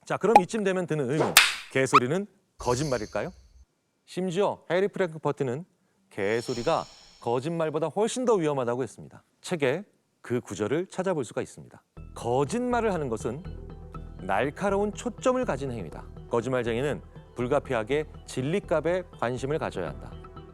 자, 그럼 이쯤 되면 드는 의문. 개소리는 거짓말일까요? 심지어 해리 프랭크퍼트는 개소리가 거짓말보다 훨씬 더 위험하다고 했습니다. 책에 그 구절을 찾아볼 수가 있습니다. 거짓말을 하는 것은 날카로운 초점을 가진 행위다. 거짓말쟁이는 불가피하게 진리값에 관심을 가져야 한다.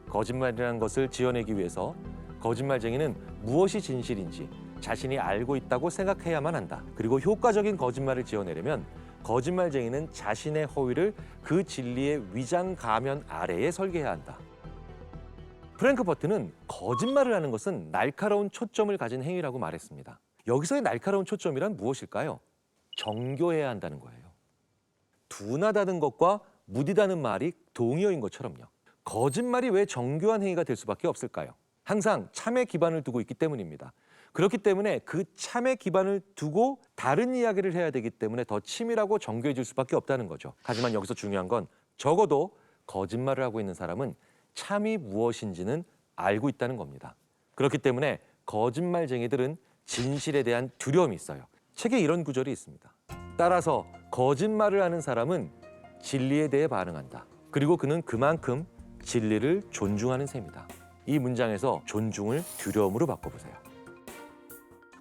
거짓말이라는 것을 지어내기 위해서 거짓말쟁이는 무엇이 진실인지 자신이 알고 있다고 생각해야만 한다. 그리고 효과적인 거짓말을 지어내려면 거짓말쟁이는 자신의 허위를 그 진리의 위장 가면 아래에 설계해야 한다. 프랭크퍼트는 거짓말을 하는 것은 날카로운 초점을 가진 행위라고 말했습니다. 여기서의 날카로운 초점이란 무엇일까요? 정교해야 한다는 거예요. 둔하다는 것과 무디다는 말이 동의어인 것처럼요. 거짓말이 왜 정교한 행위가 될 수밖에 없을까요? 항상 참에 기반을 두고 있기 때문입니다. 그렇기 때문에 그 참에 기반을 두고 다른 이야기를 해야 되기 때문에 더 치밀하고 정교해질 수밖에 없다는 거죠. 하지만 여기서 중요한 건 적어도 거짓말을 하고 있는 사람은 참이 무엇인지는 알고 있다는 겁니다. 그렇기 때문에 거짓말쟁이들은 진실에 대한 두려움이 있어요. 책에 이런 구절이 있습니다. 따라서 거짓말을 하는 사람은 진리에 대해 반응한다. 그리고 그는 그만큼 진리를 존중하는 셈이다. 이 문장에서 존중을 두려움으로 바꿔보세요.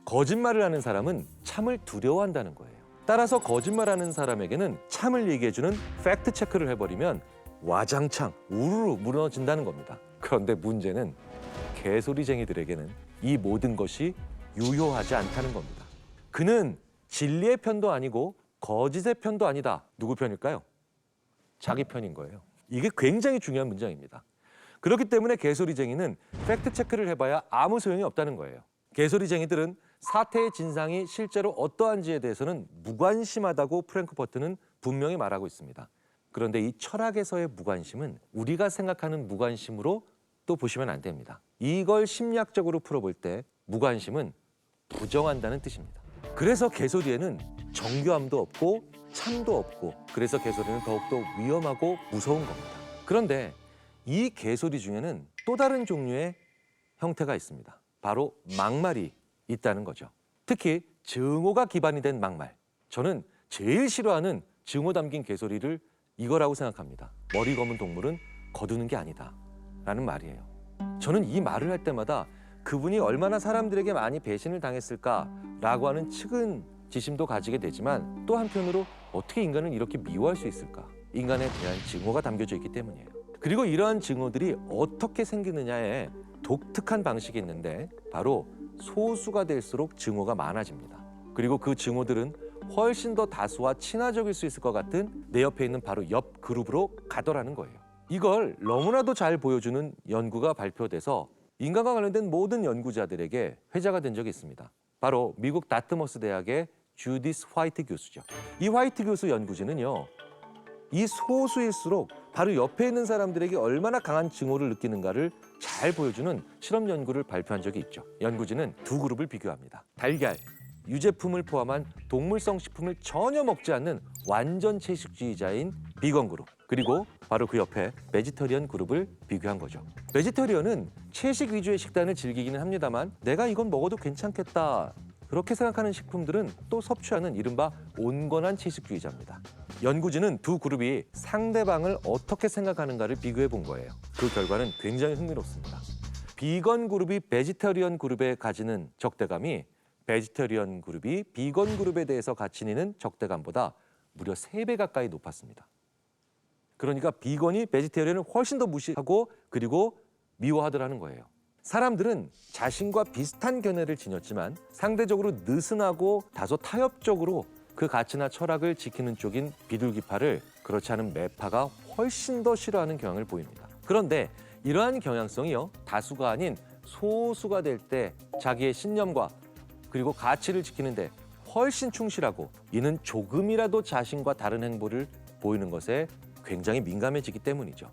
거짓말을 하는 사람은 참을 두려워한다는 거예요. 따라서 거짓말하는 사람에게는 참을 얘기해주는 팩트 체크를 해버리면 와장창 우르르 무너진다는 겁니다. 그런데 문제는 개소리쟁이들에게는 이 모든 것이 유효하지 않다는 겁니다. 그는 진리의 편도 아니고 거짓의 편도 아니다. 누구 편일까요? 자기 편인 거예요. 이게 굉장히 중요한 문장입니다. 그렇기 때문에 개소리쟁이는 팩트 체크를 해봐야 아무 소용이 없다는 거예요. 개소리쟁이들은 사태의 진상이 실제로 어떠한지에 대해서는 무관심하다고 프랭크퍼트는 분명히 말하고 있습니다. 그런데 이 철학에서의 무관심은 우리가 생각하는 무관심으로 또 보시면 안 됩니다. 이걸 심리학적으로 풀어볼 때 무관심은 부정한다는 뜻입니다. 그래서 개소리에는 정교함도 없고 참도 없고 그래서 개소리는 더욱더 위험하고 무서운 겁니다. 그런데 이 개소리 중에는 또 다른 종류의 형태가 있습니다. 바로 막말이 있다는 거죠. 특히 증오가 기반이 된 막말. 저는 제일 싫어하는 증오 담긴 개소리를 이거라고 생각합니다. 머리 검은 동물은 거두는 게 아니다 라는 말이에요. 저는 이 말을 할 때마다 그분이 얼마나 사람들에게 많이 배신을 당했을까라고 하는 측은지심도 가지게 되지만 또 한편으로 어떻게 인간을 이렇게 미워할 수 있을까? 인간에 대한 증오가 담겨져 있기 때문이에요. 그리고 이러한 증오들이 어떻게 생기느냐에 독특한 방식이 있는데 바로 소수가 될수록 증오가 많아집니다. 그리고 그 증오들은 훨씬 더 다수와 친화적일 수 있을 것 같은 내 옆에 있는 바로 옆 그룹으로 가더라는 거예요. 이걸 너무나도 잘 보여주는 연구가 발표돼서 인간과 관련된 모든 연구자들에게 회자가 된 적이 있습니다. 바로 미국 다트머스 대학의 주디스 화이트 교수죠. 이 화이트 교수 연구진은요. 이 소수일수록 바로 옆에 있는 사람들에게 얼마나 강한 증오를 느끼는가를 잘 보여주는 실험 연구를 발표한 적이 있죠. 연구진은 두 그룹을 비교합니다. 달걀, 유제품을 포함한 동물성 식품을 전혀 먹지 않는 완전 채식주의자인 비건 그룹, 그리고 바로 그 옆에 베지터리언 그룹을 비교한 거죠. 베지터리언은 채식 위주의 식단을 즐기기는 합니다만 내가 이건 먹어도 괜찮겠다 그렇게 생각하는 식품들은 또 섭취하는 이른바 온건한 채식주의자입니다. 연구진은 두 그룹이 상대방을 어떻게 생각하는가를 비교해 본 거예요. 그 결과는 굉장히 흥미롭습니다. 비건 그룹이 베지터리언 그룹에 가지는 적대감이 베지터리언 그룹이 비건 그룹에 대해서 가지는 적대감보다 무려 3배 가까이 높았습니다. 그러니까 비건이 베지테리언을 훨씬 더 무시하고 그리고 미워하더라는 거예요. 사람들은 자신과 비슷한 견해를 지녔지만 상대적으로 느슨하고 다소 타협적으로 그 가치나 철학을 지키는 쪽인 비둘기파를 그렇지 않은 매파가 훨씬 더 싫어하는 경향을 보입니다. 그런데 이러한 경향성이요, 다수가 아닌 소수가 될 때 자기의 신념과 그리고 가치를 지키는데 훨씬 충실하고 이는 조금이라도 자신과 다른 행보를 보이는 것에 굉장히 민감해지기 때문이죠.